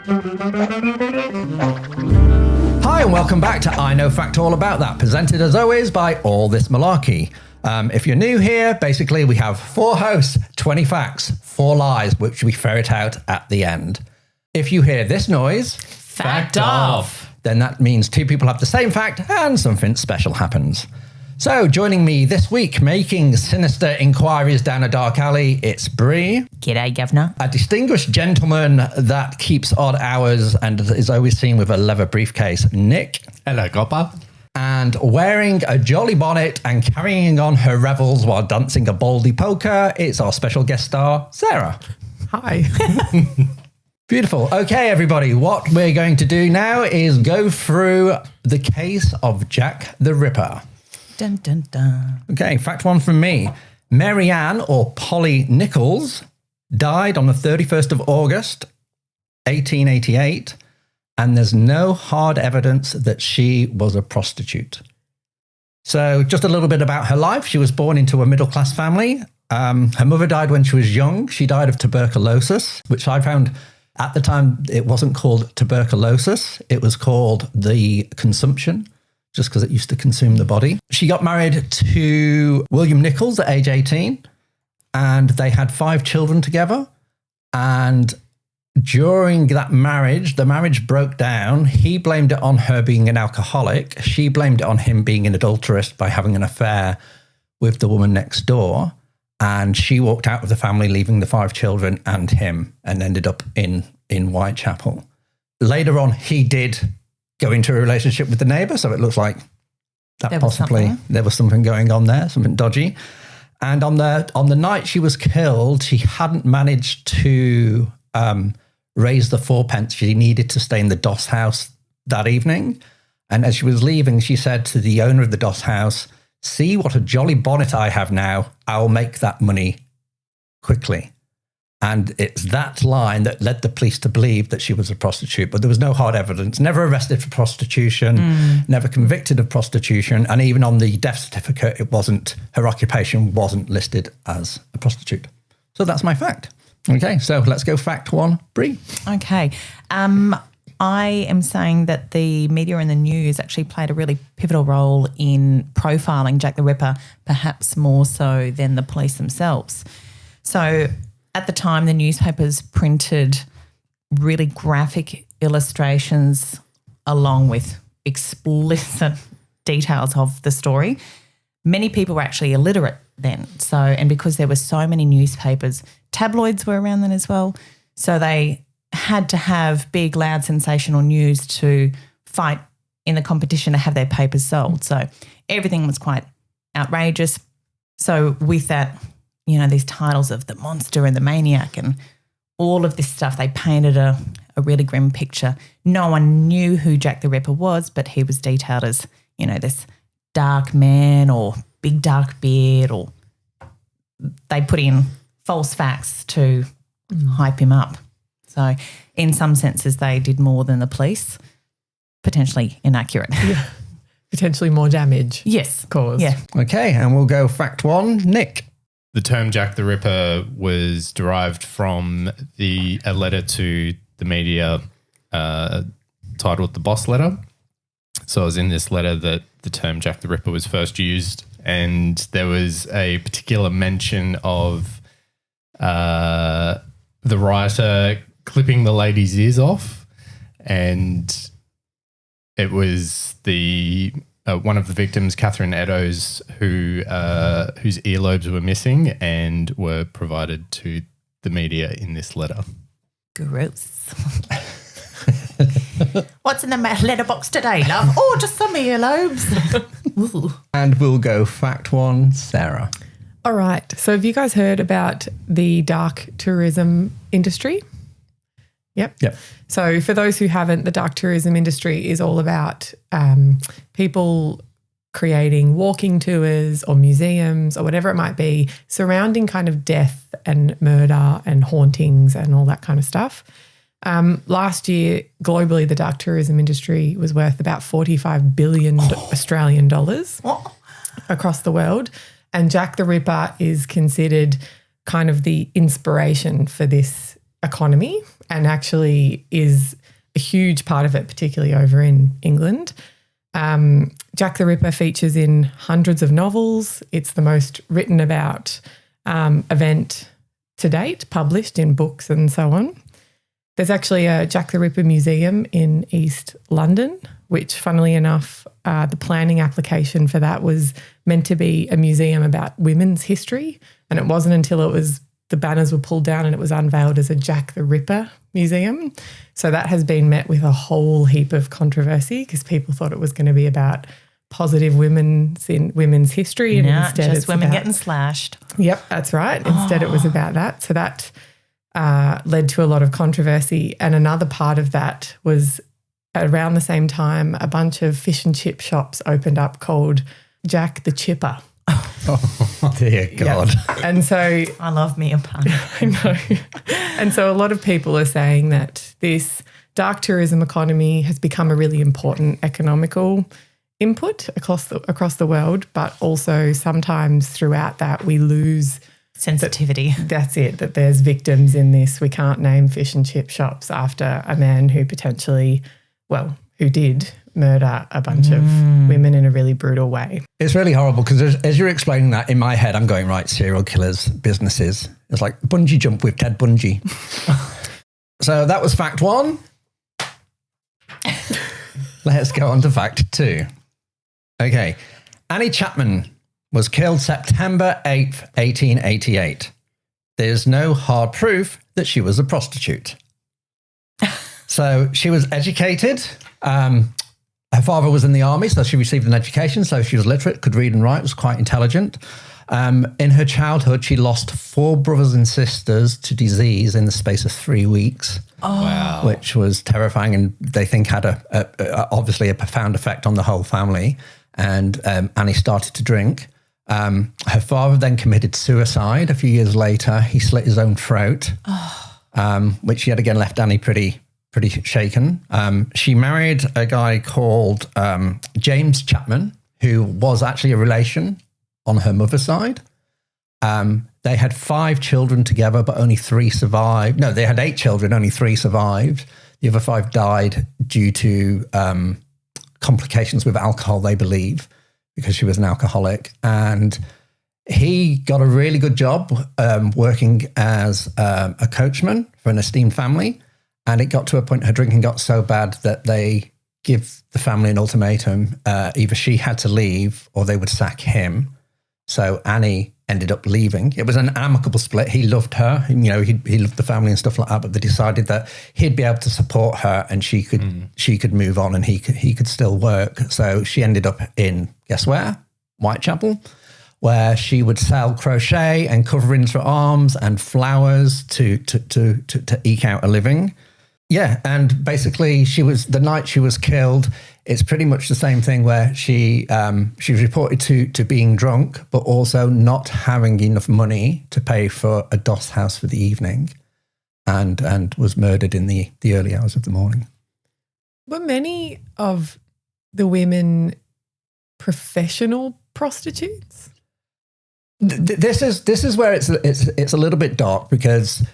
Hi and welcome back to I Know Fact All About That, presented as always by All This Malarkey. If you're new here, basically we have 4 hosts, 20 facts, 4 lies, which we ferret out at the end. If you hear this noise, Fact off, then that means 2 people have the same fact and something special happens. So joining me this week, making sinister inquiries down a dark alley, it's Bree. G'day, governor. A distinguished gentleman that keeps odd hours and is always seen with a leather briefcase, Nick. Hello, Copper. And wearing a jolly bonnet and carrying on her revels while dancing a baldy polka, it's our special guest star, Sarah. Hi. Beautiful. Okay, everybody, what we're going to do now is go through the case of Jack the Ripper. Dun, dun, dun. Okay, fact 1 from me. Mary Ann, or Polly Nichols, died on the 31st of August, 1888, and there's no hard evidence that she was a prostitute. So just a little bit about her life. She was born into a middle-class family. Her mother died when she was young. She died of tuberculosis, which I found at the time it wasn't called tuberculosis. It was called the consumption, just because it used to consume the body. She got married to William Nichols at age 18, and they had 5 children together. And during that marriage, the marriage broke down. He blamed it on her being an alcoholic. She blamed it on him being an adulteress by having an affair with the woman next door. And she walked out of the family, leaving the 5 children and him, and ended up in Whitechapel. Later on, he did go into a relationship with the neighbour, so it looks like that there was something going on there, something dodgy. And on the night she was killed, she hadn't managed to raise the 4 she needed to stay in the Doss house that evening. And as she was leaving, she said to the owner of the Doss house, "See what a jolly bonnet I have now. I'll make that money quickly." And it's that line that led the police to believe that she was a prostitute, but there was no hard evidence. Never arrested for prostitution, never convicted of prostitution, and even on the death certificate, her occupation wasn't listed as a prostitute. So that's my fact. Okay, so let's go fact 1, Bree. Okay. I am saying that the media and the news actually played a really pivotal role in profiling Jack the Ripper, perhaps more so than the police themselves. So at the time, the newspapers printed really graphic illustrations along with explicit details of the story. Many people were actually illiterate then. So, and because there were so many newspapers, tabloids were around then as well. So they had to have big, loud, sensational news to fight in the competition to have their papers sold. So everything was quite outrageous. So with that, you know, these titles of the monster and the maniac and all of this stuff, they painted a really grim picture. No one knew who Jack the Ripper was, but he was detailed as, you know, this dark man or big dark beard, or they put in false facts to hype him up. So in some senses, they did more than the police, potentially inaccurate. Yeah. Potentially more damage. Yes. Caused. Yeah. Okay, and we'll go fact 1, Nick. The term Jack the Ripper was derived from a letter to the media titled The Boss Letter. So it was in this letter that the term Jack the Ripper was first used, and there was a particular mention of the writer clipping the lady's ears off, and it was one of the victims, Catherine Eddowes, whose earlobes were missing and were provided to the media in this letter. Gross. What's in the letterbox today, love? Oh, just some earlobes. And we'll go fact 1, Sarah. All right. So have you guys heard about the dark tourism industry? Yep. So for those who haven't, the dark tourism industry is all about people creating walking tours or museums or whatever it might be surrounding kind of death and murder and hauntings and all that kind of stuff. Last year, globally, the dark tourism industry was worth about 45 billion Australian dollars across the world. And Jack the Ripper is considered kind of the inspiration for this economy and actually is a huge part of it, particularly over in England. Jack the Ripper features in hundreds of novels. It's the most written about event to date, published in books and so on. There's actually a Jack the Ripper museum in East London, which, funnily enough, the planning application for that was meant to be a museum about women's history, and it wasn't until the banners were pulled down and it was unveiled as a Jack the Ripper museum. So that has been met with a whole heap of controversy because people thought it was going to be about positive women's history. And instead just women getting slashed. Yep, that's right. Instead it was about that. So that led to a lot of controversy. And another part of that was around the same time, a bunch of fish and chip shops opened up called Jack the Chipper. Oh, dear God. Yep. And so I love me a pun. I know. And so a lot of people are saying that this dark tourism economy has become a really important economical input across the world, but also sometimes throughout that we lose sensitivity. That's it, that there's victims in this. We can't name fish and chip shops after a man who who did murder a bunch of women in a really brutal way. It's really horrible because as you're explaining that, in my head, I'm going, right, serial killers, businesses. It's like bungee jump with Ted Bundy. So that was fact 1. Let's go on to fact 2. Okay. Annie Chapman was killed September 8th, 1888. There's no hard proof that she was a prostitute. So she was educated. Her father was in the army, so she received an education. So she was literate, could read and write, was quite intelligent. In her childhood, she lost 4 brothers and sisters to disease in the space of 3 weeks. Oh. Wow. Which was terrifying, and they think had obviously a profound effect on the whole family. And Annie started to drink. Her father then committed suicide. A few years later, he slit his own throat, which yet again left Annie pretty shaken. She married a guy called James Chapman, who was actually a relation on her mother's side. They had 5 children together, but only 3 survived. No, they had 8 children, only 3 survived. The other 5 died due to complications with alcohol, they believe, because she was an alcoholic. And he got a really good job working as a coachman for an esteemed family. And it got to a point, her drinking got so bad that they give the family an ultimatum. Either she had to leave or they would sack him. So Annie ended up leaving. It was an amicable split. He loved her. He loved the family and stuff like that, but they decided that he'd be able to support her and she could move on and he could still work. So she ended up in, guess where? Whitechapel, where she would sell crochet and coverings for arms and flowers to eke out a living. Yeah, and basically the night she was killed, it's pretty much the same thing where she was reported to being drunk, but also not having enough money to pay for a doss house for the evening, and was murdered in the early hours of the morning. Were many of the women professional prostitutes? This is where it's a little bit dark because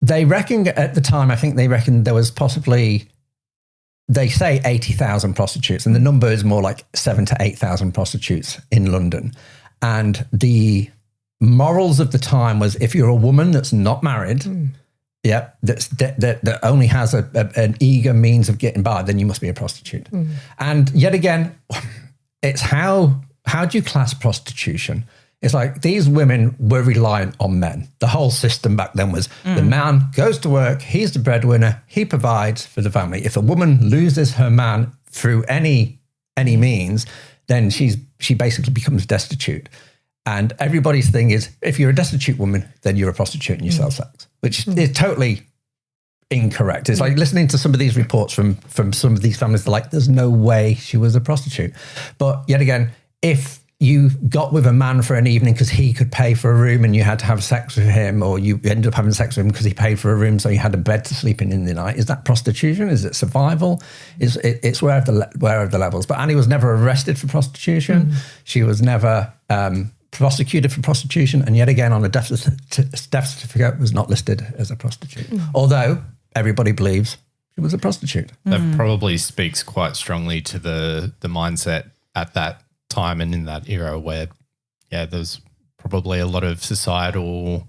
they reckon at the time, I think they reckon there was possibly, they say 80,000 prostitutes, and the number is more like 7,000 to 8,000 prostitutes in London. And the morals of the time was if you're a woman that's not married, that only has an eager means of getting by, then you must be a prostitute. And yet again, it's how do you class prostitution? It's like these women were reliant on men. The whole system back then was the man goes to work, he's the breadwinner, he provides for the family. If a woman loses her man through any means, then she basically becomes destitute. And everybody's thing is, if you're a destitute woman, then you're a prostitute and you sell sex, which is totally incorrect. It's like listening to some of these reports from some of these families, they're like, there's no way she was a prostitute. But yet again, if you got with a man for an evening because he could pay for a room and you had to have sex with him, or you ended up having sex with him because he paid for a room so you had a bed to sleep in the night, is that prostitution? Is it survival? It's where of the levels. But Annie was never arrested for prostitution. She was never prosecuted for prostitution, and yet again on a death certificate was not listed as a prostitute. Although everybody believes she was a prostitute. That probably speaks quite strongly to the mindset at that time and in that era where, there's probably a lot of societal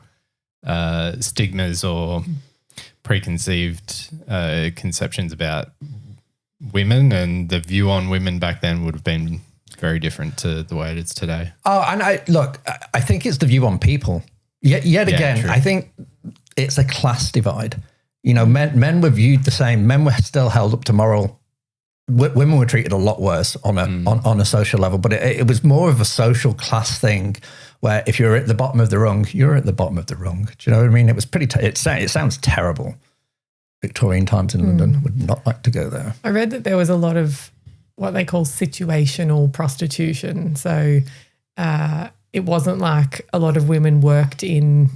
stigmas or preconceived conceptions about women, and the view on women back then would have been very different to the way it is today. Oh, and I think it's the view on people. Yet again, true. I think it's a class divide. You know, men were viewed the same. Men were still held up to moral. Women were treated a lot worse on a social level, but it was more of a social class thing where if you're at the bottom of the rung, you're at the bottom of the rung. Do you know what I mean? It was pretty, it sounds terrible. Victorian times in London, would not like to go there. I read that there was a lot of what they call situational prostitution. So it wasn't like a lot of women worked in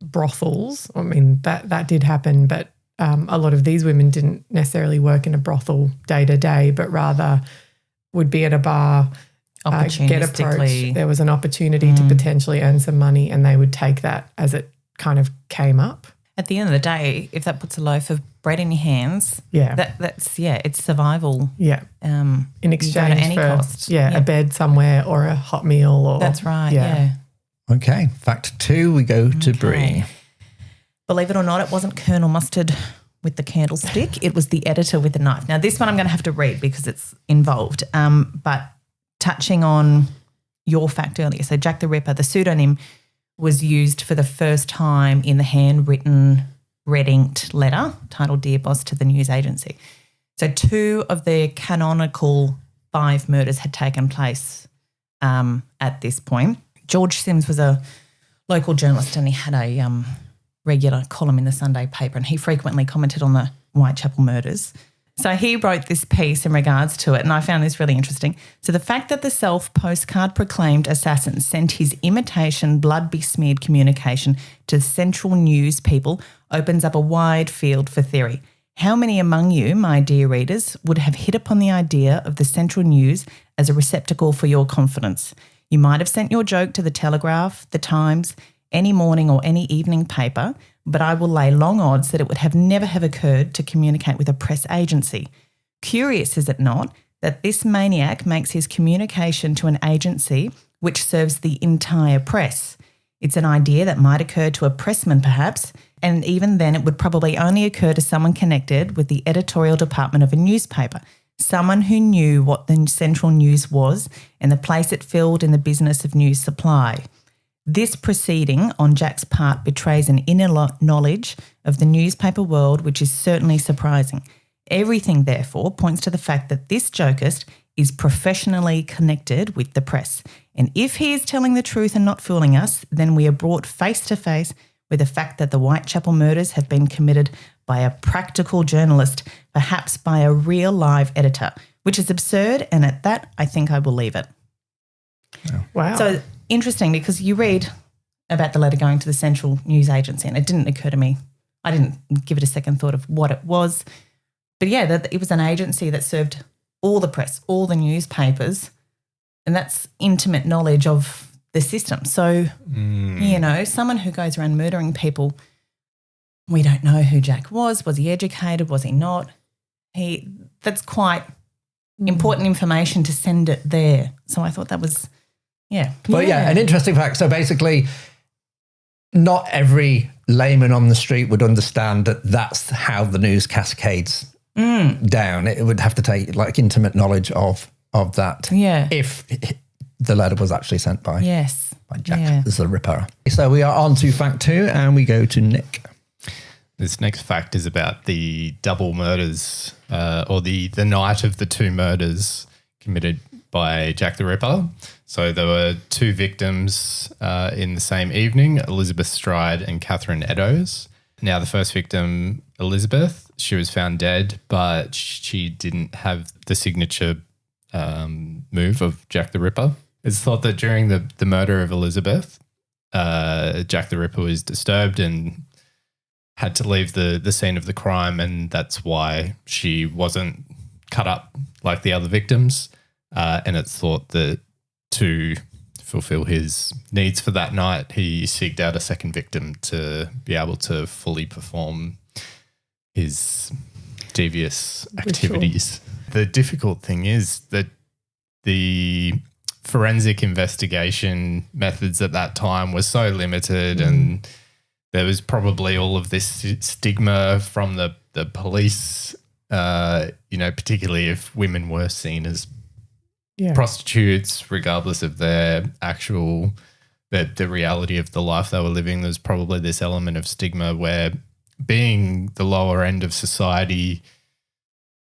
brothels. I mean, that did happen, but a lot of these women didn't necessarily work in a brothel day to day, but rather would be at a bar, get approached. There was an opportunity to potentially earn some money, and they would take that as it kind of came up. At the end of the day, if that puts a loaf of bread in your hands, that's it's survival. Yeah. In exchange any for cost. a bed somewhere or a hot meal. Or that's right. Yeah. Okay. Fact 2, we go to Brie. Believe it or not, it wasn't Colonel Mustard with the candlestick. It was the editor with the knife. Now, this one I'm going to have to read because it's involved. But touching on your fact earlier, so Jack the Ripper, the pseudonym was used for the first time in the handwritten red inked letter titled Dear Boss to the news agency. So 2 of the canonical 5 murders had taken place at this point. George Sims was a local journalist, and he had a regular column in the Sunday paper, and he frequently commented on the Whitechapel murders. So he wrote this piece in regards to it, and I found this really interesting. So the fact that the self-postcard proclaimed assassin sent his imitation blood-besmeared communication to Central News people opens up a wide field for theory. How many among you, my dear readers, would have hit upon the idea of the Central News as a receptacle for your confidence? You might have sent your joke to the Telegraph, the Times, any morning or any evening paper, but I will lay long odds that it would have never have occurred to communicate with a press agency. Curious, is it not, that this maniac makes his communication to an agency which serves the entire press? It's an idea that might occur to a pressman perhaps, and even then it would probably only occur to someone connected with the editorial department of a newspaper, someone who knew what the Central News was and the place it filled in the business of news supply. This proceeding on Jack's part betrays an inner knowledge of the newspaper world which is certainly surprising. Everything, therefore, points to the fact that this jokist is professionally connected with the press. And if he is telling the truth and not fooling us, then we are brought face to face with the fact that the Whitechapel murders have been committed by a practical journalist, perhaps by a real live editor, which is absurd, and at that, I think I will leave it. Wow. So interesting, because you read about the letter going to the Central News Agency, and it didn't occur to me. I didn't give it a second thought of what it was. But yeah, that it was an agency that served all the press, all the newspapers, and that's intimate knowledge of the system. So, you know, someone who goes around murdering people, we don't know who Jack was. Was he educated? Was he not? That's quite important information to send it there. So I thought that was, But an interesting fact. So basically, not every layman on the street would understand that that's how the news cascades down. It would have to take like intimate knowledge of that. Yeah. If the letter was actually sent by Jack the Ripper. So we are on to fact 2, and we go to Nick. This next fact is about the double murders or the night of the 2 murders committed by Jack the Ripper. So there were 2 victims in the same evening, Elizabeth Stride and Catherine Eddowes. Now the first victim, Elizabeth, she was found dead, but she didn't have the signature move of Jack the Ripper. It's thought that during the murder of Elizabeth, Jack the Ripper was disturbed and had to leave the scene of the crime, and that's why she wasn't cut up like the other victims. And it's thought that to fulfill his needs for that night, he seeked out a second victim to be able to fully perform his devious activities. The difficult thing is that the forensic investigation methods at that time were so limited, and there was probably all of this stigma from the police, particularly if women were seen as prostitutes, regardless of their actual, the reality of the life they were living. There's probably this element of stigma where, being the lower end of society,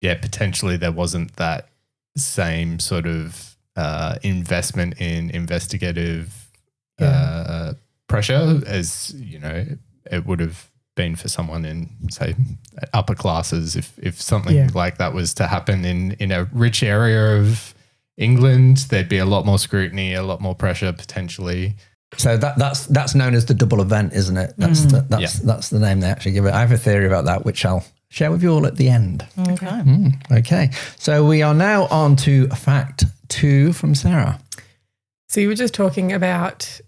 potentially there wasn't that same sort of investment in investigative pressure as, it would have been for someone in, say, upper classes. If something like that was to happen in a rich area of England, there'd be a lot more scrutiny, a lot more pressure potentially. So that's known as the double event, isn't it? That's the name they actually give it. I have a theory about that, which I'll share with you all at the end. Okay. Okay. So we are now on to fact 2 from Sarah. So you were just talking about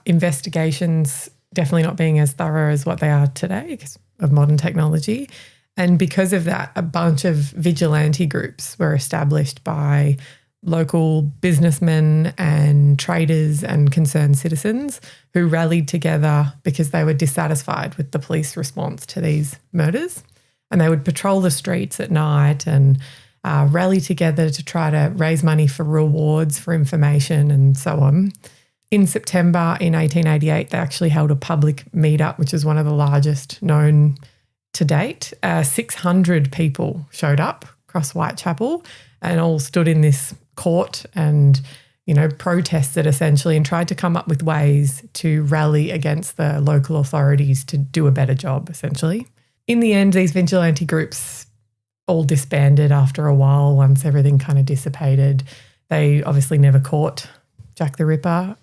investigations definitely not being as thorough as what they are today because of modern technology. And because of that, a bunch of vigilante groups were established by local businessmen and traders and concerned citizens who rallied together because they were dissatisfied with the police response to these murders. And they would patrol the streets at night and rally together to try to raise money for rewards for information and so on. In September in 1888, they actually held a public meetup, which is one of the largest known to date. 600 people showed up across Whitechapel and all stood in this court and, protested essentially and tried to come up with ways to rally against the local authorities to do a better job, essentially. In the end, these vigilante groups all disbanded after a while once everything kind of dissipated. They obviously never caught Jack the Ripper.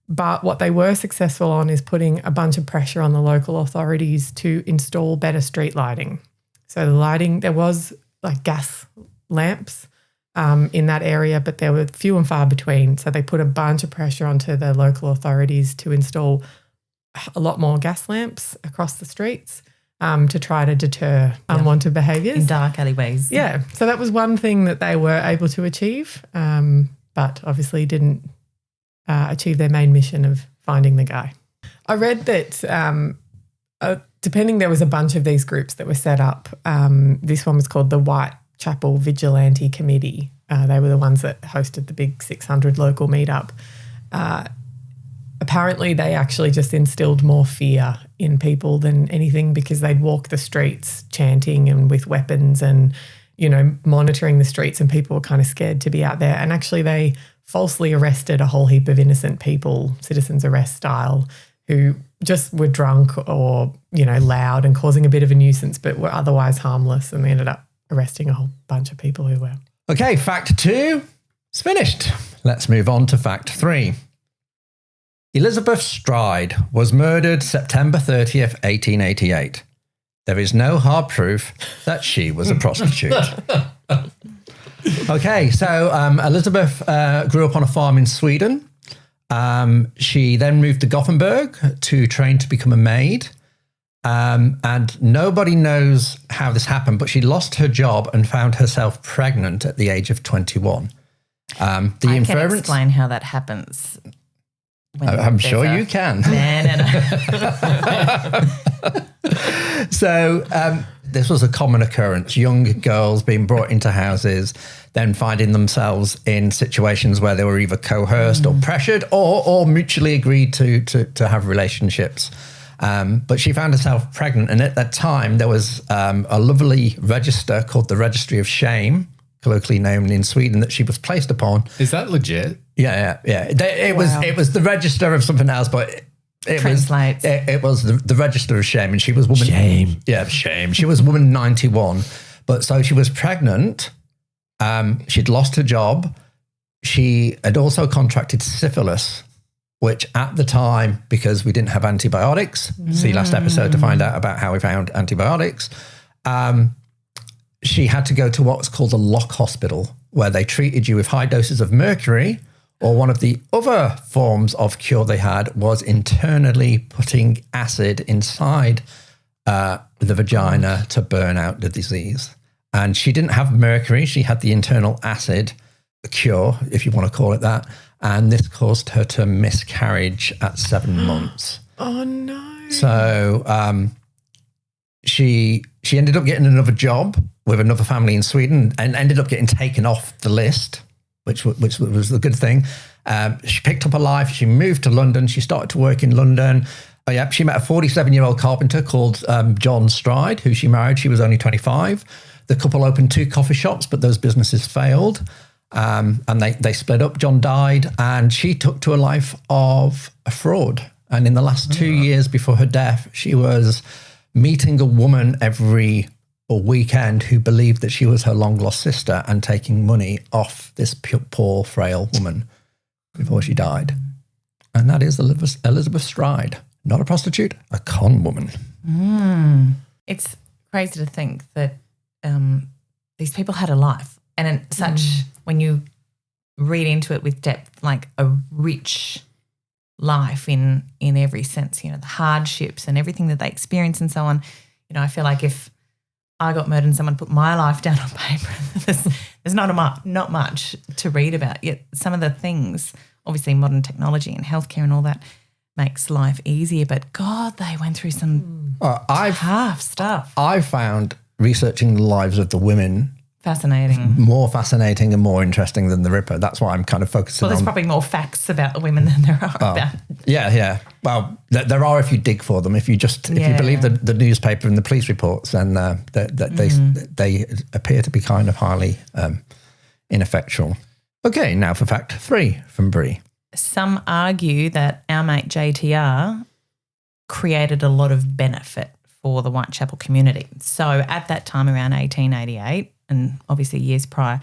But what they were successful on is putting a bunch of pressure on the local authorities to install better street lighting. So the lighting, there was like gas lamps in that area, but there were few and far between. So they put a bunch of pressure onto the local authorities to install a lot more gas lamps across the streets to try to deter unwanted behaviours. In dark alleyways. Yeah. So that was one thing that they were able to achieve, but obviously didn't achieve their main mission of finding the guy. I read that there was a bunch of these groups that were set up. This one was called the Whitechapel Vigilante Committee. They were the ones that hosted the big 600 local meetup. Apparently they actually just instilled more fear in people than anything because they'd walk the streets chanting and with weapons and, monitoring the streets, and people were kind of scared to be out there. And actually they falsely arrested a whole heap of innocent people, citizens arrest style, who just were drunk or, loud and causing a bit of a nuisance, but were otherwise harmless. And they ended up arresting a whole bunch of people who were. Okay, fact 2 is finished. Let's move on to fact 3. Elizabeth Stride was murdered September 30th, 1888. There is no hard proof that she was a prostitute. Okay, so Elizabeth grew up on a farm in Sweden. She then moved to Gothenburg to train to become a maid. And nobody knows how this happened, but she lost her job and found herself pregnant at the age of 21. I can explain how that happens. I'm sure you can. So this was a common occurrence. Young girls being brought into houses, then finding themselves in situations where they were either coerced or pressured or mutually agreed to have relationships. But she found herself pregnant. And at that time, there was a lovely register called the Registry of Shame, colloquially known in Sweden, that she was placed upon. Is that legit? Yeah. It was the register of something else, but it was the register of shame, and she was woman. Shame. Yeah, shame. She was woman 91, but so she was pregnant. She'd lost her job. She had also contracted syphilis, which at the time, because we didn't have antibiotics, see last episode to find out about how we found antibiotics. She had to go to what's called a lock hospital, where they treated you with high doses of mercury Or one of the other forms of cure they had was internally putting acid inside the vagina to burn out the disease. And she didn't have mercury. She had the internal acid cure, if you want to call it that. And this caused her to miscarriage at 7 months. Oh, no. So she ended up getting another job with another family in Sweden and ended up getting taken off the list, which was a good thing. She picked up her life. She moved to London. She started to work in London. She met a 47-year-old carpenter called John Stride, who she married. She was only 25. The couple opened 2 coffee shops, but those businesses failed. And they split up. John died, and she took to a life of a fraud. And in the last 2 years before her death, she was meeting a woman every weekend who believed that she was her long-lost sister and taking money off this poor, frail woman before she died. And that is Elizabeth Stride. Not a prostitute, a con woman. It's crazy to think that these people had a life. And in such, when you read into it with depth, like a rich life in every sense, the hardships and everything that they experience and so on. I feel like if I got murdered and someone put my life down on paper, there's not much to read about. Yet some of the things, obviously modern technology and healthcare and all that, makes life easier. But God, they went through some tough stuff. I found researching the lives of the women fascinating, more fascinating and more interesting than the Ripper. That's why I'm kind of focusing on. Well, there's probably more facts about the women than there are about. Yeah. Well, there are if you dig for them. If you believe the newspaper and the police reports, then they appear to be kind of highly ineffectual. Okay, now for fact 3 from Brie. Some argue that our mate JTR created a lot of benefit for the Whitechapel community. So at that time, around 1888, and obviously years prior,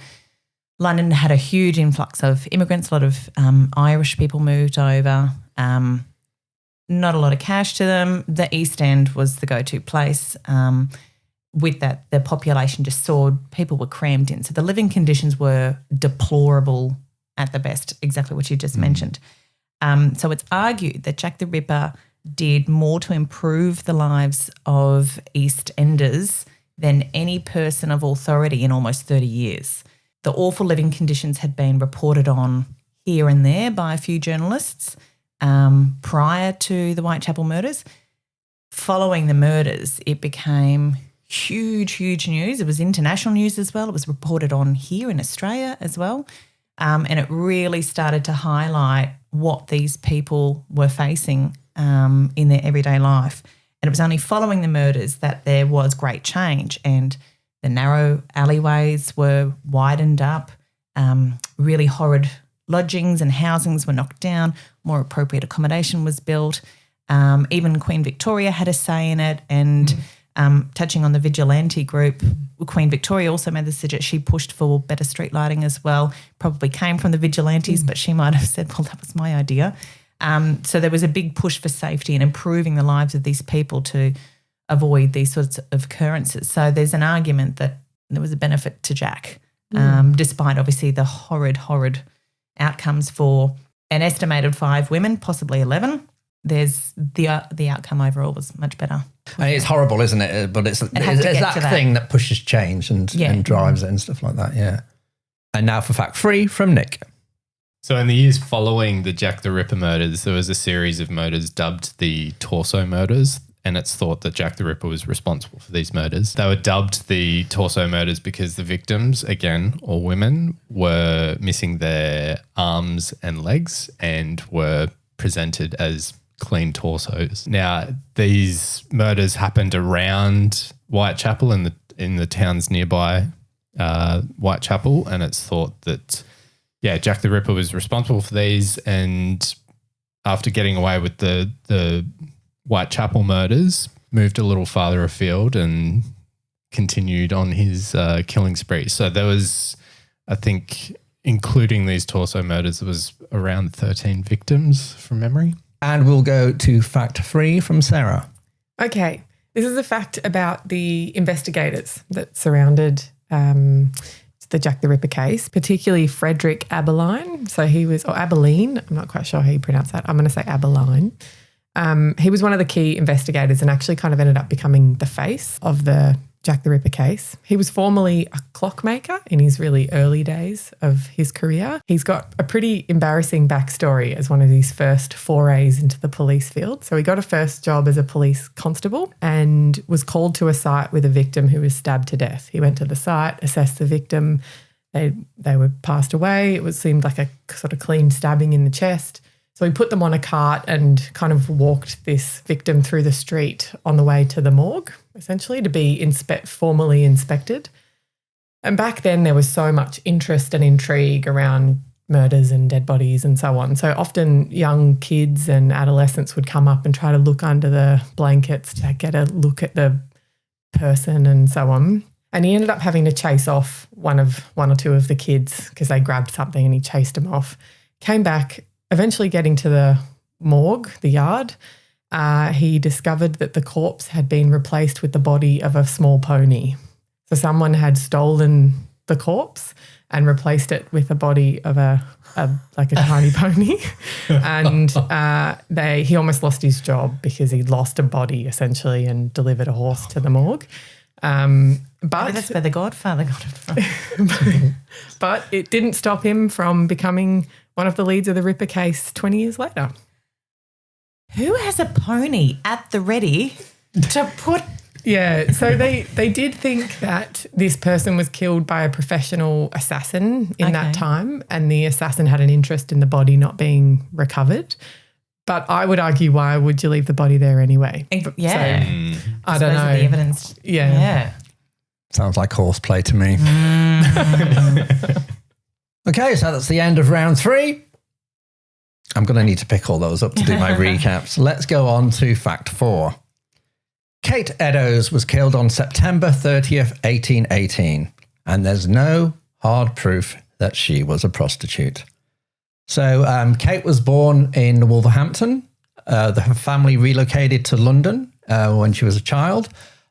London had a huge influx of immigrants. A lot of Irish people moved over. Not a lot of cash to them. The East End was the go-to place. With that, the population just soared. People were crammed in. So the living conditions were deplorable at the best, exactly what you just mentioned. So it's argued that Jack the Ripper did more to improve the lives of East Enders than any person of authority in almost 30 years. The awful living conditions had been reported on here and there by a few journalists prior to the Whitechapel murders. Following the murders, it became huge news. It was international news as well. It was reported on here in Australia as well. And it really started to highlight what these people were facing in their everyday life. And it was only following the murders that there was great change, and the narrow alleyways were widened up, really horrid lodgings and housings were knocked down, more appropriate accommodation was built. Even Queen Victoria had a say in it, and touching on the vigilante group, Queen Victoria also made the suggestion. She pushed for better street lighting as well, probably came from the vigilantes, but she might have said, well, that was my idea. So there was a big push for safety and improving the lives of these people to avoid these sorts of occurrences. So there's an argument that there was a benefit to Jack, despite obviously the horrid outcomes for an estimated 5 women, possibly 11. There's the outcome overall was much better. And it's horrible, isn't it? But it's that thing that pushes change and drives it and stuff like that, yeah. And now for fact 3 from Nick. So in the years following the Jack the Ripper murders, there was a series of murders dubbed the Torso murders, and it's thought that Jack the Ripper was responsible for these murders. They were dubbed the Torso murders because the victims, again, all women, were missing their arms and legs and were presented as clean torsos. Now, these murders happened around Whitechapel in the towns nearby Whitechapel, and it's thought that Jack the Ripper was responsible for these, and after getting away with the Whitechapel murders, moved a little farther afield and continued on his killing spree. So there was, I think, including these Torso murders, there was around 13 victims from memory. And we'll go to fact 3 from Sarah. Okay. This is a fact about the investigators that surrounded the Jack the Ripper case, particularly Frederick Aberline. So he was, or Aberline, I'm not quite sure how you pronounce that. I'm going to say Aberline. He was one of the key investigators and actually kind of ended up becoming the face of the Jack the Ripper case. He was formerly a clockmaker in his really early days of his career. He's got a pretty embarrassing backstory as one of his first forays into the police field. So he got a first job as a police constable and was called to a site with a victim who was stabbed to death. He went to the site, assessed the victim. They were passed away. Seemed like a sort of clean stabbing in the chest. So he put them on a cart and kind of walked this victim through the street on the way to the morgue, essentially, to be formally inspected. And back then there was so much interest and intrigue around murders and dead bodies and so on. So often young kids and adolescents would come up and try to look under the blankets to get a look at the person and so on. And he ended up having to chase off one or two of the kids because they grabbed something and he chased them off. Came back, eventually getting to the morgue, the yard. He discovered that the corpse had been replaced with the body of a small pony. So someone had stolen the corpse and replaced it with the body of a tiny pony. And he almost lost his job because he'd lost a body essentially and delivered a horse to the morgue. But that's where the Godfather got it from. But it didn't stop him from becoming one of the leads of the Ripper case 20 years later. Who has a pony at the ready to put? Yeah, so they did think that this person was killed by a professional assassin in that time, and the assassin had an interest in the body not being recovered. But I would argue, why would you leave the body there anyway? Yeah. So, I don't know. The evidence. Yeah. Sounds like horseplay to me. Okay, so that's the end of round 3. I'm going to need to pick all those up to do my recaps. Let's go on to fact 4. Kate Eddowes was killed on September 30th, 1818, and there's no hard proof that she was a prostitute. So Kate was born in Wolverhampton. Her family relocated to London when she was a child.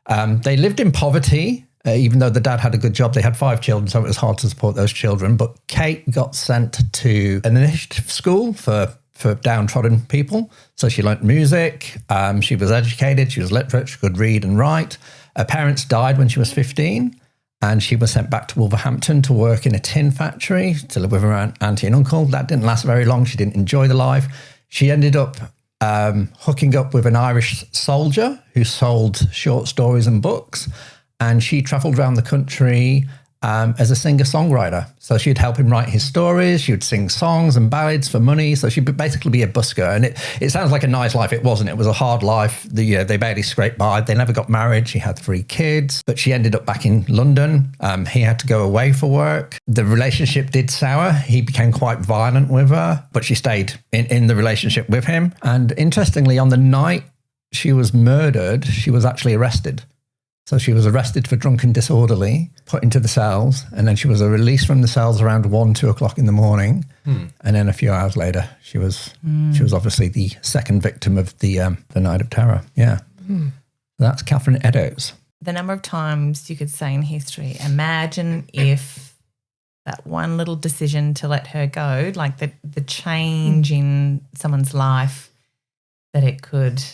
They lived in poverty. Even though the dad had a good job, they had 5 children, so it was hard to support those children. But Kate got sent to an initiative school for downtrodden people. So she learnt music, she was educated, she was literate, she could read and write. Her parents died when she was 15, and she was sent back to Wolverhampton to work in a tin factory to live with her auntie and uncle. That didn't last very long. She didn't enjoy the life. She ended up hooking up with an Irish soldier who sold short stories and books. And she travelled around the country as a singer-songwriter. So she'd help him write his stories. She would sing songs and ballads for money. So she'd basically be a busker. And it sounds like a nice life. It wasn't. It was a hard life. They barely scraped by. They never got married. She had 3 kids. But she ended up back in London. He had to go away for work. The relationship did sour. He became quite violent with her. But she stayed in the relationship with him. And interestingly, on the night she was murdered, she was actually arrested. So she was arrested for drunken disorderly, put into the cells, and then she was released from the cells around 2 o'clock in the morning. And then a few hours later, she was obviously the second victim of the Night of Terror. Yeah. That's Catherine Eddowes. The number of times you could say in history, imagine if that one little decision to let her go, like the change in someone's life that it could,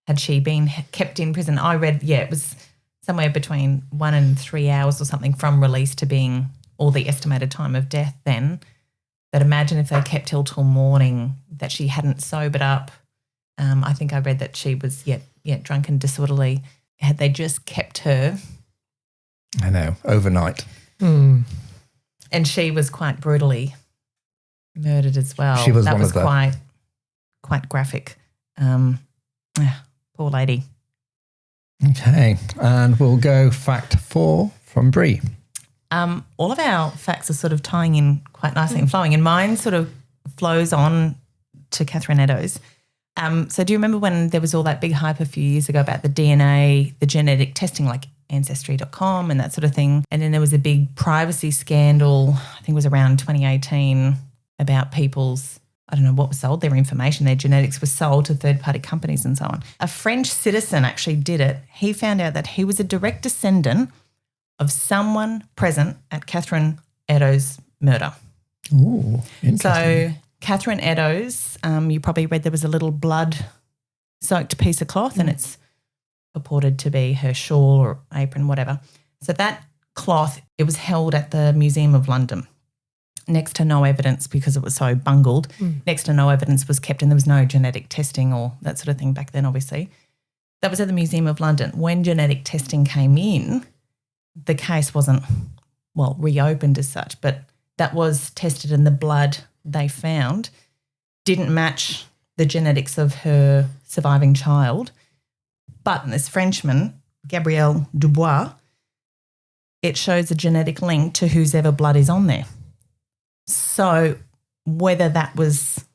had she been kept in prison. I read, it was somewhere between 1 and 3 hours or something from release to being, or the estimated time of death then, that imagine if they kept till morning, that she hadn't sobered up. I think I read that she was yet drunk and disorderly. Had they just kept her. I know, overnight. And she was quite brutally murdered as well. She was that one was of the... quite graphic. Poor lady. Okay, and we'll go fact 4 from Brie. All of our facts are sort of tying in quite nicely and flowing, and mine sort of flows on to Catherine Eddowes. So do you remember when there was all that big hype a few years ago about the DNA, the genetic testing, like Ancestry.com and that sort of thing? And then there was a big privacy scandal, I think it was around 2018, about people's, I don't know what was sold, their information, their genetics was sold to third-party companies and so on. A French citizen actually did it. He found out that he was a direct descendant of someone present at Catherine Eddowes' murder. Ooh, interesting. So Catherine Eddowes, you probably read there was a little blood-soaked piece of cloth and it's purported to be her shawl or apron, whatever. So that cloth, it was held at the Museum of London. Next to no evidence because it was so bungled. Next to no evidence was kept and there was no genetic testing or that sort of thing back then, obviously. That was at the Museum of London. When genetic testing came in, the case wasn't, reopened as such, but that was tested and the blood they found didn't match the genetics of her surviving child. But this Frenchman, Gabriel Dubois, it shows a genetic link to whose ever blood is on there. So whether that was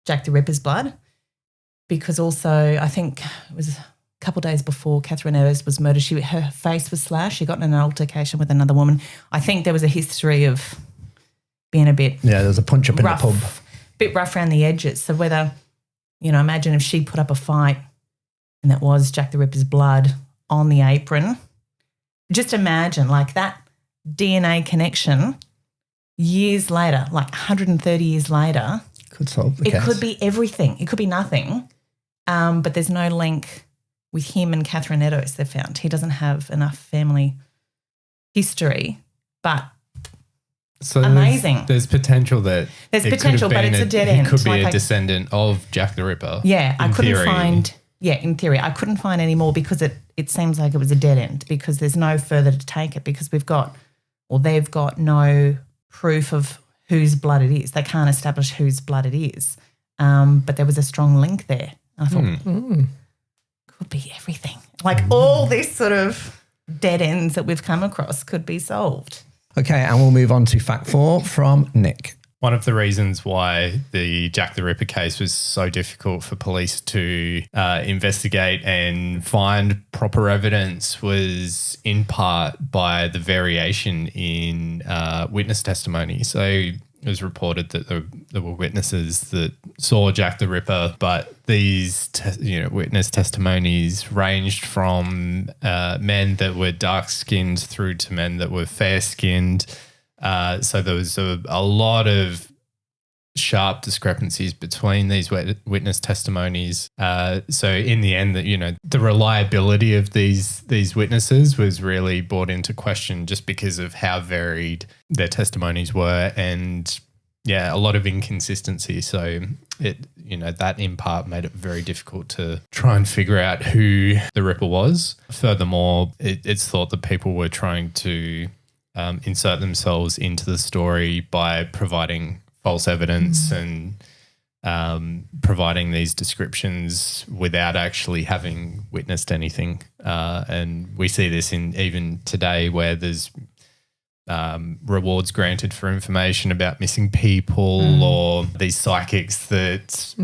Jack the Ripper's blood, because also I think it was a couple of days before Catherine Eddowes was murdered, her face was slashed. She got in an altercation with another woman. I think there was a history of being a bit there was a punch up rough, in the pub. bit rough around the edges. So whether, imagine if she put up a fight and that was Jack the Ripper's blood on the apron. Just imagine like that DNA connection years later, like 130 years later. Could solve the case. It could be everything. It could be nothing. But there's no link with him and Catherine Eddowes they found. He doesn't have enough family history, but so amazing. There's potential that there's potential, but it's a dead end. He could be like a descendant of Jack the Ripper. Yeah, I couldn't theory. find. Yeah, in theory, I couldn't find any more because it seems like it was a dead end because there's no further to take it because they've got no proof of whose blood it is. They can't establish whose blood it is. But there was a strong link there. I thought, could be everything. Like all this sort of dead ends that we've come across could be solved. Okay, and we'll move on to fact 4 from Nick. One of the reasons why the Jack the Ripper case was so difficult for police to investigate and find proper evidence was in part by the variation in witness testimony. So it was reported that there were witnesses that saw Jack the Ripper, but these witness testimonies ranged from men that were dark-skinned through to men that were fair-skinned. So there was a lot of sharp discrepancies between these witness testimonies. So in the end, the reliability of these witnesses was really brought into question just because of how varied their testimonies were, and a lot of inconsistency. So that in part made it very difficult to try and figure out who the Ripper was. Furthermore, it's thought that people were trying to insert themselves into the story by providing false evidence and providing these descriptions without actually having witnessed anything. And we see this even today where there's rewards granted for information about missing people or these psychics that,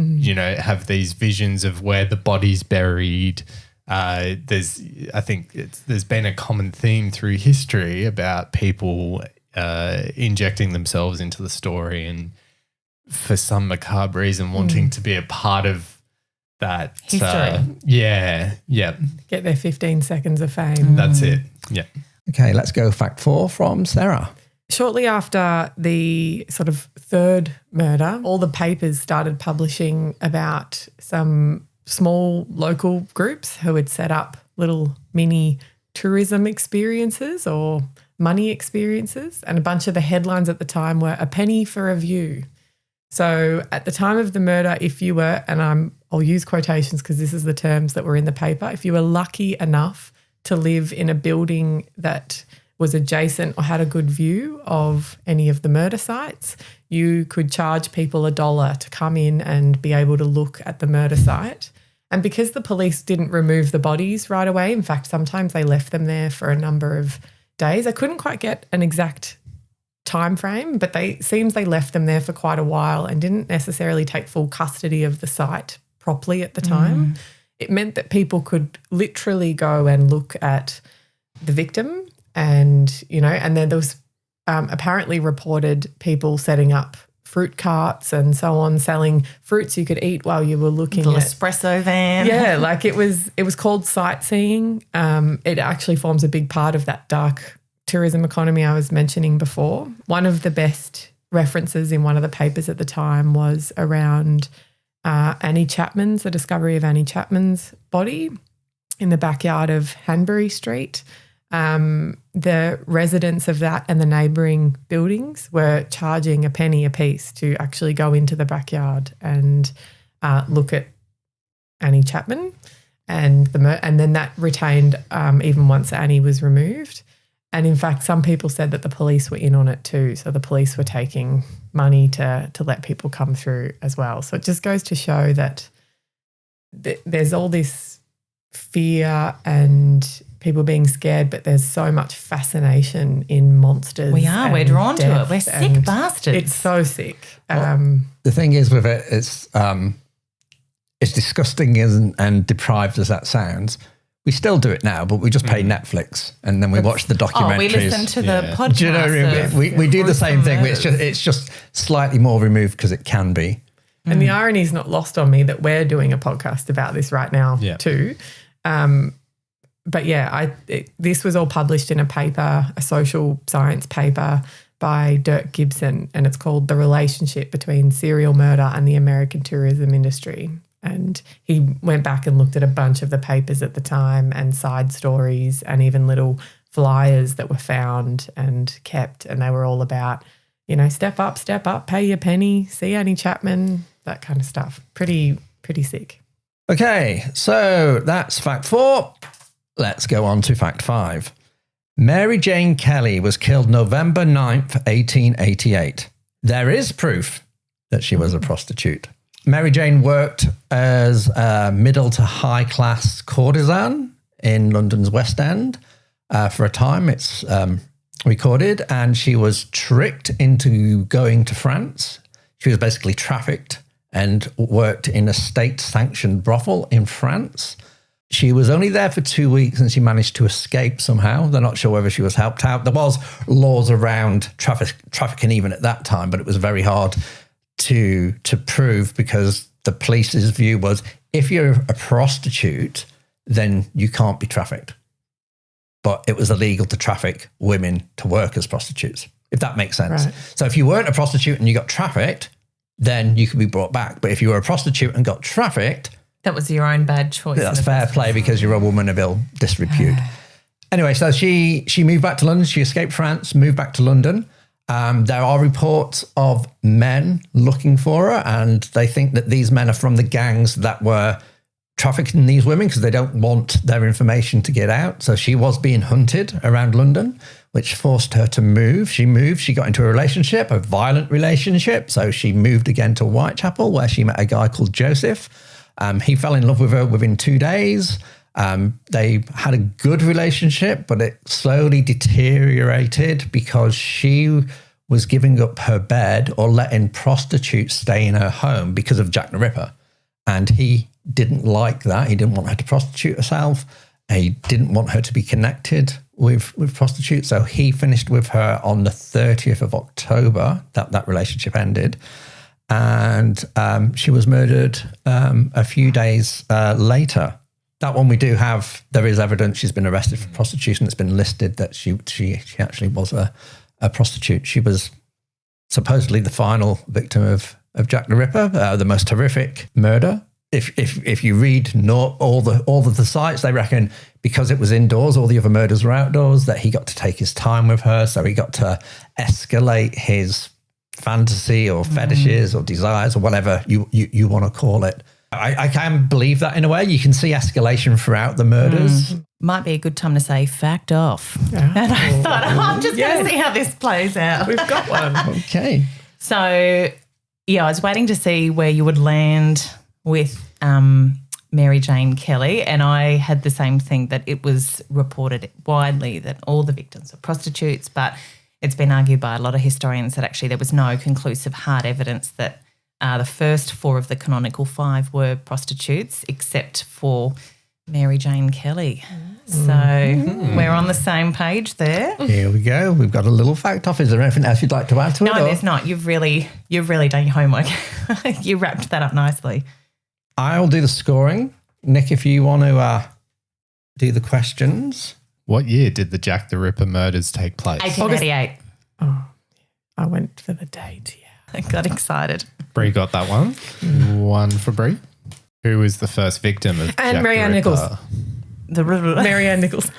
have these visions of where the body's buried. There's been a common theme through history about people injecting themselves into the story and for some macabre reason wanting to be a part of that history. Get their 15 seconds of fame. That's it. Yeah. Okay, let's go fact 4 from Sarah. Shortly after the sort of third murder, all the papers started publishing about some small local groups who had set up little mini tourism experiences or money experiences. And a bunch of the headlines at the time were "a penny for a view." So at the time of the murder, if you were, and I'll use quotations because this is the terms that were in the paper, if you were lucky enough to live in a building that was adjacent or had a good view of any of the murder sites, you could charge people $1 to come in and be able to look at the murder site. And because the police didn't remove the bodies right away, in fact, sometimes they left them there for a number of days. I couldn't quite get an exact time frame, but seems they left them there for quite a while and didn't necessarily take full custody of the site properly at the time. It meant that people could literally go and look at the victim and, and then there was apparently reported people setting up fruit carts and so on, selling fruits you could eat while you were looking at espresso van. Yeah, like it was called sightseeing. It actually forms a big part of that dark tourism economy I was mentioning before, one of the best references in one of the papers at the time was around Annie Chapman's, the discovery of Annie Chapman's body in the backyard of Hanbury Street. The residents of that and the neighbouring buildings were charging a penny a piece to actually go into the backyard and look at Annie Chapman, and then that retained even once Annie was removed. And in fact, some people said that the police were in on it too. So the police were taking money to let people come through as well. So it just goes to show that there's all this fear and people being scared, but there's so much fascination in monsters. We're drawn to it. We're sick bastards. It's so sick. The thing is with it, it's disgusting and deprived as that sounds. We still do it now, but we just pay Netflix and then we watch the documentaries. Oh, we listen to the podcast. Do you know what I mean? We do the same thing. It's just slightly more removed because it can be. And the irony is not lost on me that we're doing a podcast about this right now too. But yeah, this was all published in a paper, a social science paper by Dirk Gibson, and it's called The Relationship Between Serial Murder and the American Tourism Industry. And he went back and looked at a bunch of the papers at the time and side stories and even little flyers that were found and kept. And they were all about, step up, pay your penny, see Annie Chapman, that kind of stuff. Pretty sick. Okay, so that's fact 4. Let's go on to fact 5. Mary Jane Kelly was killed November 9th, 1888. There is proof that she was a prostitute. Mary Jane worked as a middle to high class courtesan in London's West End for a time. It's recorded, and she was tricked into going to France. She was basically trafficked and worked in a state-sanctioned brothel in France. She was only there for 2 weeks and she managed to escape somehow. They're not sure whether she was helped out. There was laws around trafficking even at that time, but it was very hard to prove because the police's view was if you're a prostitute, then you can't be trafficked. But it was illegal to traffic women to work as prostitutes, if that makes sense. Right. So if you weren't a prostitute and you got trafficked, then you could be brought back. But if you were a prostitute and got trafficked, that was your own bad choice. That's fair play because you're a woman of ill disrepute. Anyway, so she moved back to London. She escaped France, moved back to London. There are reports of men looking for her, and they think that these men are from the gangs that were trafficking these women because they don't want their information to get out. So she was being hunted around London, which forced her to move. She moved. She got into a relationship, a violent relationship. So she moved again to Whitechapel, where she met a guy called Joseph. He fell in love with her within 2 days. They had a good relationship, but it slowly deteriorated because she was giving up her bed or letting prostitutes stay in her home because of Jack the Ripper. And he didn't like that. He didn't want her to prostitute herself. He didn't want her to be connected with prostitutes. So he finished with her on the 30th of October. That relationship ended. And she was murdered a few days later. That one we do have, there is evidence she's been arrested for prostitution. It's been listed that she actually was a prostitute. She was supposedly the final victim of Jack the Ripper, the most horrific murder. If you read all of the sites, they reckon because it was indoors, all the other murders were outdoors, that he got to take his time with her. So he got to escalate his fantasy or fetishes or desires or whatever you want to call it. I can believe that in a way. You can see escalation throughout the murders. Might be a good time to say fact off. And I thought, I'm just going to see how this plays out. We've got one. Okay. So, yeah, I was waiting to see where you would land with Mary Jane Kelly, and I had the same thing, that it was reported widely that all the victims were prostitutes, but it's been argued by a lot of historians that actually there was no conclusive hard evidence that the first 4 of the canonical 5 were prostitutes, except for Mary Jane Kelly. So we're on the same page there. Here we go. We've got a little fact off. Is there anything else you'd like to add to it? No, there's not. You've really done your homework. You wrapped that up nicely. I'll do the scoring. Nick, if you want to do the questions, What year did the Jack the Ripper murders take place? 1888. I went for the date, yeah. I got excited. Brie got that one. One for Brie. Who was the first victim of Jack Marianne the Nichols. Ripper? Marianne Nichols.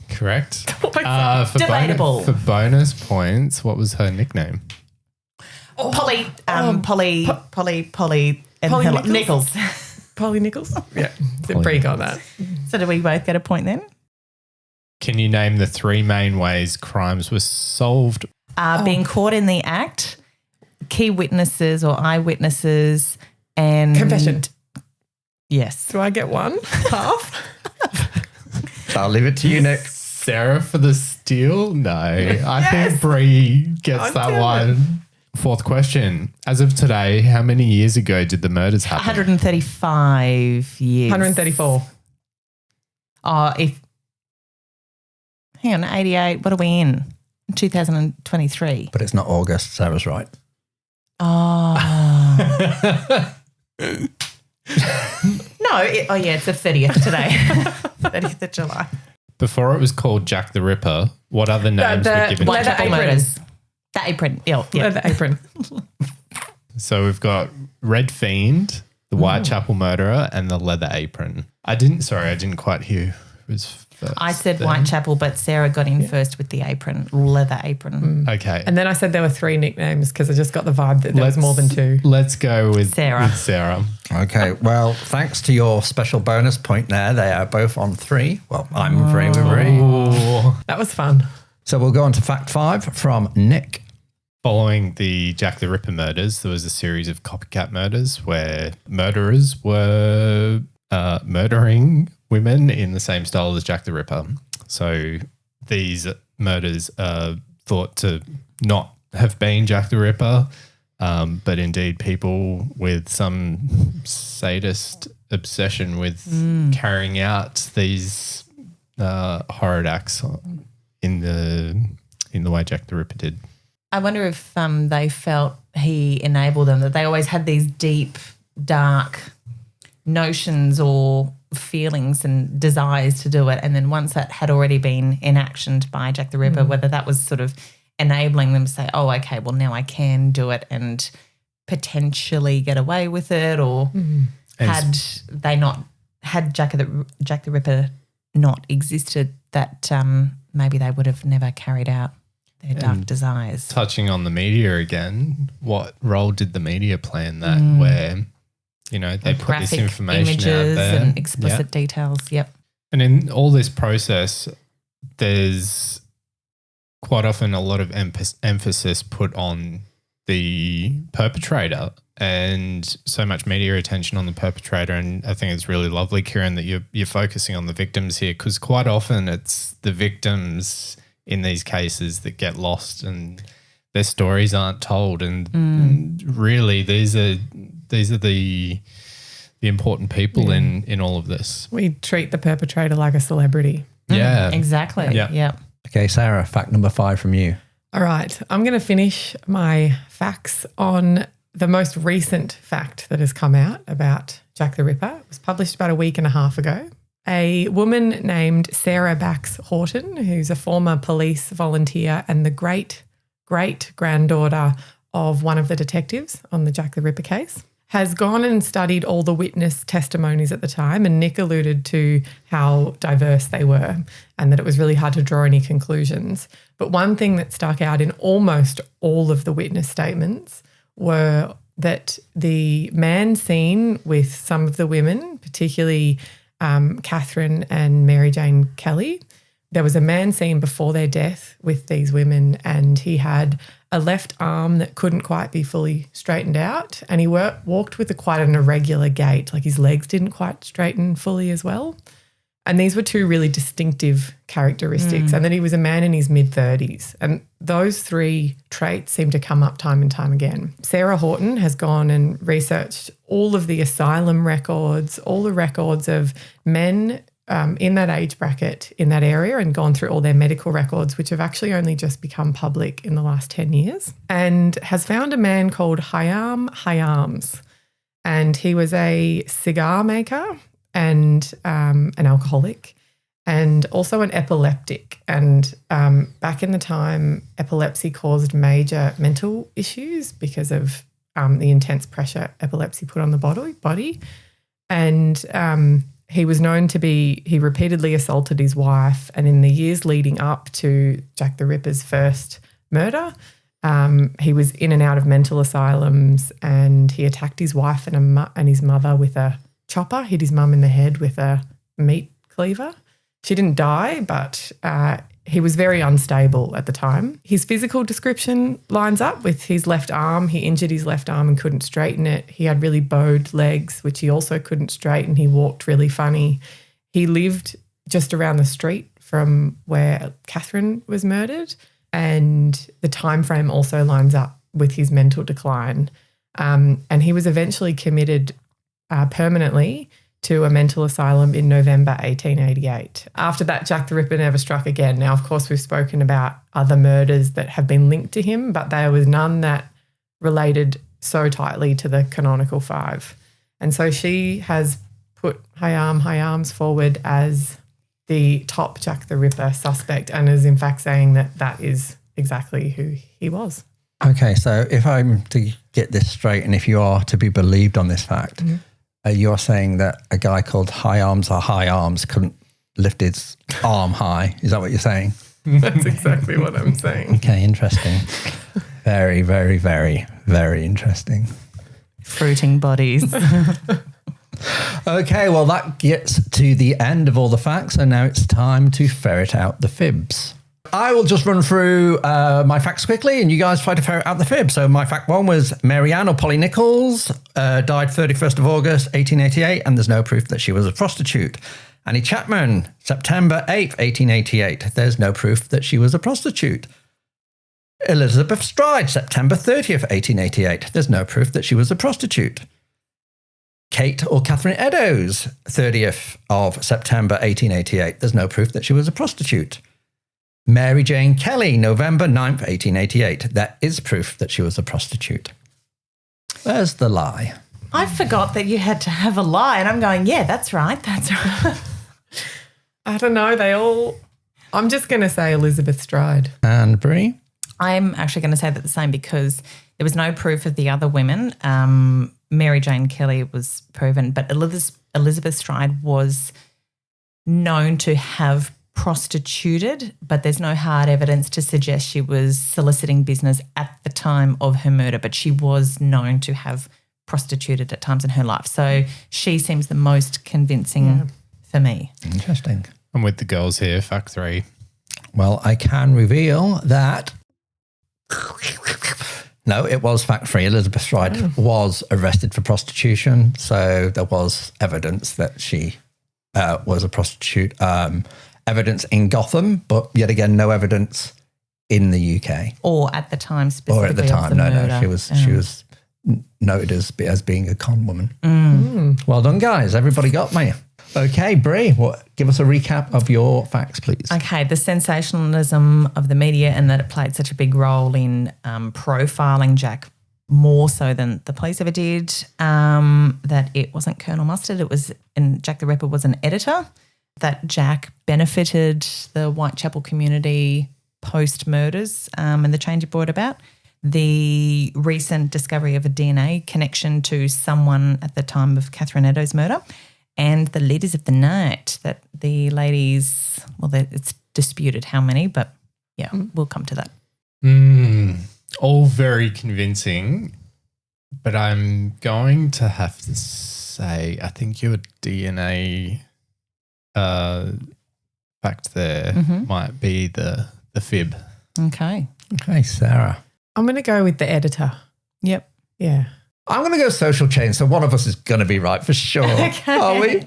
Correct. Oh, Debatable. For bonus points, what was her nickname? Polly, Polly, and Polly Nichols. Nichols? Polly Nichols? Yeah. Brie got that. So do we both get a point then? Can you name the three main ways crimes were solved? Being caught in the act, key witnesses or eyewitnesses, and Confession. Yes. Do I get one? Half? I'll leave it to you, Nick. Sarah for the steal? No. I think Brie gets that one. Fourth question. As of today, how many years ago did the murders happen? 135 years. 134. Hang on, 88. What are we in? 2023. But it's not August. Sarah's right. Oh. No. It's the 30th today. 30th of July. Before it was called Jack the Ripper, what other names were given? Leather Whitechapel apron. murders. The apron. Yeah. Leather apron. So we've got Red Fiend, the Whitechapel murderer, and the Leather Apron. I didn't quite hear who was first. I said then. Whitechapel, but Sarah got in first with the apron, leather apron. Okay. And then I said there were three nicknames because I just got the vibe that there was more than two. Let's go with Sarah. Okay, well, thanks to your special bonus point there, they are both on 3. Well, I'm 3 with Brie. That was fun. So we'll go on to fact 5 from Nick. Following the Jack the Ripper murders, there was a series of copycat murders where murderers were murdering women in the same style as Jack the Ripper. So these murders are thought to not have been Jack the Ripper, but indeed people with some sadist obsession with carrying out these horrid acts in the way Jack the Ripper did. I wonder if they felt he enabled them, that they always had these deep, dark notions or feelings and desires to do it. And then once that had already been enactioned by Jack the Ripper, whether that was sort of enabling them to say, oh, okay, well, now I can do it and potentially get away with it, or had Jack the Ripper not existed, that maybe they would have never carried out their dark desires. Touching on the media again, what role did the media play in that where, they put this Graphic information images out there. and explicit details. Yep. And in all this process, there's quite often a lot of emphasis put on the perpetrator and so much media attention on the perpetrator. And I think it's really lovely, Kieran, that you're focusing on the victims here, because quite often it's the victims in these cases that get lost and their stories aren't told. And really, these are the important people in all of this. We treat the perpetrator like a celebrity. Yeah. Exactly. Yeah. Yep. Okay, Sarah, fact number 5 from you. All right. I'm going to finish my facts on the most recent fact that has come out about Jack the Ripper. It was published about a week and a half ago. A woman named Sarah Bax Horton, who's a former police volunteer and the great-great-granddaughter of one of the detectives on the Jack the Ripper case, has gone and studied all the witness testimonies at the time, and Nick alluded to how diverse they were and that it was really hard to draw any conclusions. But one thing that stuck out in almost all of the witness statements were that the man seen with some of the women, particularly Catherine and Mary Jane Kelly, there was a man seen before their death with these women, and he had a left arm that couldn't quite be fully straightened out, and he walked with quite an irregular gait, like his legs didn't quite straighten fully as well. And these were two really distinctive characteristics. And then he was a man in his mid-30s. And those three traits seem to come up time and time again. Sarah Horton has gone and researched all of the asylum records, all the records of men in that age bracket in that area, and gone through all their medical records, which have actually only just become public in the last 10 years, and has found a man called Hayam Hayams. And he was a cigar maker and an alcoholic. and also an epileptic. And back in the time, epilepsy caused major mental issues because of the intense pressure epilepsy put on the body. And he was known to he repeatedly assaulted his wife. And in the years leading up to Jack the Ripper's first murder, he was in and out of mental asylums, and he attacked his wife and his mother with a chopper, hit his mum in the head with a meat cleaver. She didn't die, but he was very unstable at the time. His physical description lines up with his left arm. He injured his left arm and couldn't straighten it. He had really bowed legs, which he also couldn't straighten. He walked really funny. He lived just around the street from where Catherine was murdered, and the time frame also lines up with his mental decline. And he was eventually committed permanently to a mental asylum in November 1888. After that, Jack the Ripper never struck again. Now, of course, we've spoken about other murders that have been linked to him, but there was none that related so tightly to the canonical five. And so she has put Hyams forward as the top Jack the Ripper suspect, and is in fact saying that that is exactly who he was. Okay, so if I'm to get this straight, and if you are to be believed on this fact, you're saying that a guy called High Arms couldn't lift his arm high. Is that what you're saying? That's exactly what I'm saying. Okay, interesting. Very, very, very, very interesting. Fruiting bodies. Okay, well, that gets to the end of all the facts, and now it's time to ferret out the fibs. I will just run through my facts quickly, and you guys try to ferret out the fibs. So my fact one was Mary Ann or Polly Nichols died 31st of August, 1888, and there's no proof that she was a prostitute. Annie Chapman, September 8th, 1888. There's no proof that she was a prostitute. Elizabeth Stride, September 30th, 1888. There's no proof that she was a prostitute. Kate or Catherine Eddowes, 30th of September, 1888. There's no proof that she was a prostitute. Mary Jane Kelly, November 9th, 1888. There is proof that she was a prostitute. There's the lie. I forgot that you had to have a lie, and I'm going, yeah, that's right, that's right. I don't know, I'm just going to say Elizabeth Stride. And Brie? I'm actually going to say that the same, because there was no proof of the other women. Mary Jane Kelly was proven, but Elizabeth Stride was known to have prostituted, but there's no hard evidence to suggest she was soliciting business at the time of her murder, but she was known to have prostituted at times in her life. So she seems the most convincing for me. Interesting. I'm with the girls here, fact 3. Well, I can reveal that no, it was fact 3. Elizabeth Stride was arrested for prostitution, so there was evidence that she was a prostitute. Evidence in Gotham, but yet again, no evidence in the UK. Or at the time specifically. Or at the time, no. She was noted as being a con woman. Well done, guys. Everybody got me. Okay, Brie, give us a recap of your facts, please. Okay, the sensationalism of the media, and that it played such a big role in profiling Jack more so than the police ever did, that it wasn't Colonel Mustard, and Jack the Ripper was an editor, that Jack benefited the Whitechapel community post-murders and the change it brought about, the recent discovery of a DNA connection to someone at the time of Catherine Eddowes' murder, and the leaders of the night, that the ladies, it's disputed how many, but yeah, we'll come to that. All very convincing, but I'm going to have to say I think your DNA fact there might be the fib. Okay. Okay, Sarah. I'm going to go with the editor. Yep. Yeah. I'm going to go social chain, so one of us is going to be right for sure. Okay. Are we?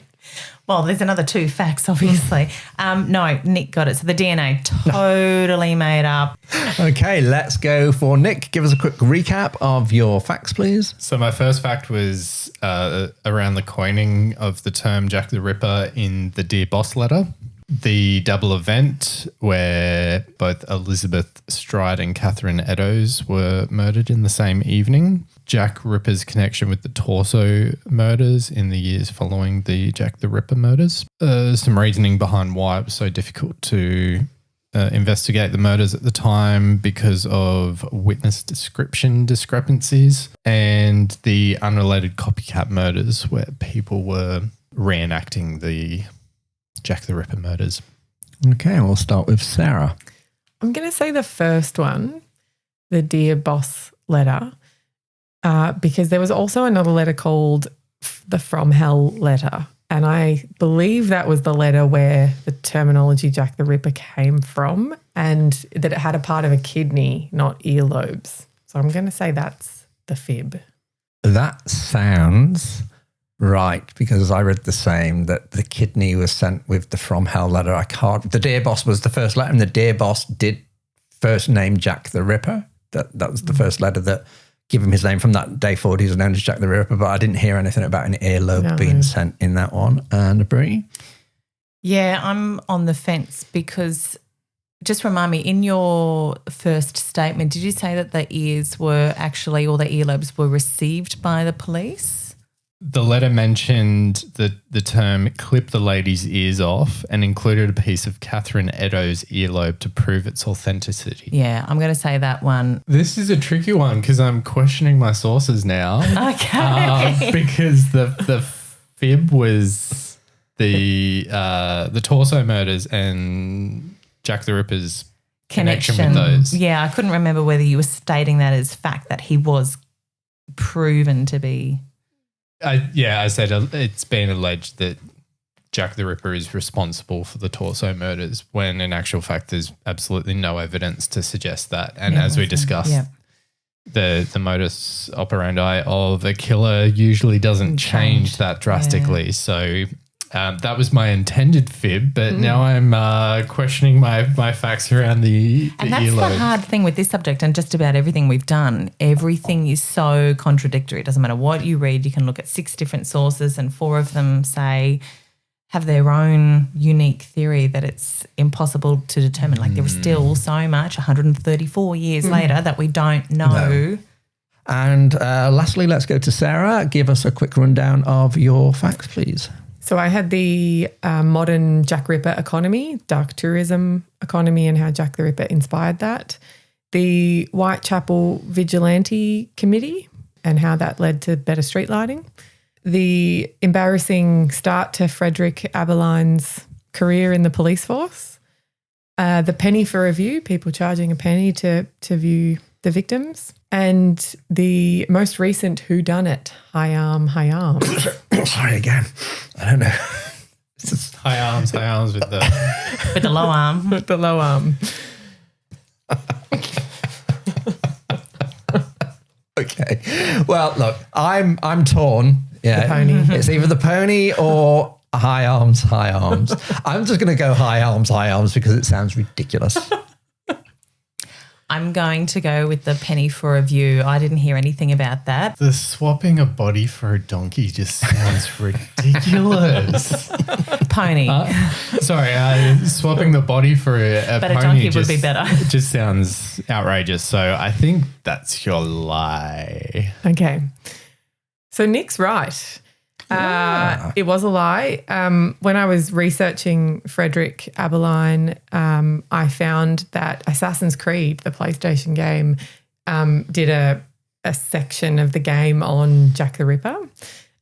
Well, there's another 2 facts, obviously. No, Nick got it. So the DNA totally made up. Okay, let's go for Nick. Give us a quick recap of your facts, please. So my first fact was around the coining of the term Jack the Ripper in the Dear Boss letter. the double event where both Elizabeth Stride and Catherine Eddowes were murdered in the same evening. Jack Ripper's connection with the Torso murders in the years following the Jack the Ripper murders. Some reasoning behind why it was so difficult to investigate the murders at the time because of witness description discrepancies and the unrelated copycat murders where people were reenacting the Jack the Ripper murders. Okay, we'll start with Sarah. I'm going to say the first one, the Dear Boss letter, because there was also another letter called the From Hell letter. And I believe that was the letter where the terminology Jack the Ripper came from and that it had a part of a kidney, not earlobes. So I'm going to say that's the fib. That sounds right, because I read the same, that the kidney was sent with the From Hell letter. The Dear Boss was the first letter, and the Dear Boss did first name Jack the Ripper. That was the first letter that give him his name. From that day forward, he was known as Jack the Ripper, but I didn't hear anything about an earlobe being sent in that one. And Brie? Yeah, I'm on the fence because just remind me, in your first statement, did you say that the ears were actually, or the earlobes were received by the police? The letter mentioned the term clip the lady's ears off and included a piece of Catherine Eddowes' earlobe to prove its authenticity. Yeah, I'm going to say that one. This is a tricky one because I'm questioning my sources now. Okay. Because the fib was the Torso murders and Jack the Ripper's connection with those. Yeah, I couldn't remember whether you were stating that as fact that he was proven to be. I said it's been alleged that Jack the Ripper is responsible for the Torso murders when in actual fact there's absolutely no evidence to suggest that. And as we discussed, the modus operandi of a killer usually doesn't change that drastically. Yeah. So that was my intended fib, but now I'm questioning my facts around the And that's earlobe. the hard thing with this subject and just about everything we've done. Everything is so contradictory. It doesn't matter what you read. You can look at 6 different sources and 4 of them have their own unique theory that it's impossible to determine. Like there was still so much 134 years later that we don't know. No. And lastly, let's go to Sarah. Give us a quick rundown of your facts, please. So I had the modern Jack Ripper economy, dark tourism economy, and how Jack the Ripper inspired that. The Whitechapel Vigilante Committee and how that led to better street lighting. The embarrassing start to Frederick Aberline's career in the police force. The penny for review, people charging a penny to view the victims. And the most recent whodunit, High Arm, High Arm. Sorry again. I don't know. High arms with the low arm. With the low arm. Okay. Well, look, I'm torn. Yeah. The pony. It's either the pony or high arms, high arms. I'm just going to go high arms because it sounds ridiculous. I'm going to go with the penny for a view. I didn't hear anything about that. The swapping a body for a donkey just sounds ridiculous. Pony. Swapping the body for a but pony a donkey would be better. It just sounds outrageous. So I think that's your lie. Okay. So Nick's right. It was a lie. When I was researching Frederick Aberline, I found that Assassin's Creed, the PlayStation game, did a section of the game on Jack the Ripper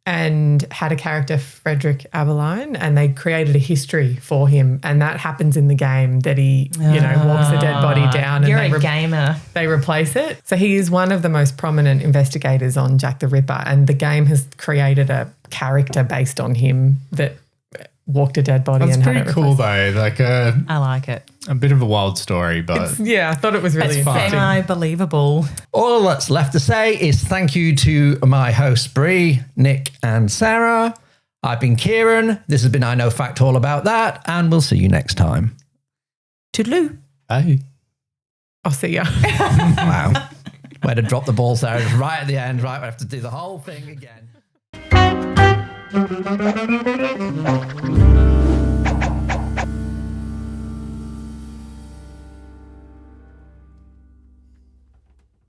and had a character, Frederick Aberline, and they created a history for him. And that happens in the game that he, walks the dead body down. You're and a gamer. They replace it. So he is one of the most prominent investigators on Jack the Ripper, and the game has created a character based on him that walked a dead body. That's and pretty had it cool replaced. though. Like I like it. a bit of a wild story, but Yeah, I thought it was really It's fun. interesting. Semi-believable. All that's left to say is thank you to my hosts, Brie, Nick, and Sarah. I've been Kieran. This has been I Know Fact All About That, and we'll see you next time. Toodaloo. hey. I'll see ya. Wow. Way to drop the ball, Sarah. Just right at the end, right? We have to do the whole thing again.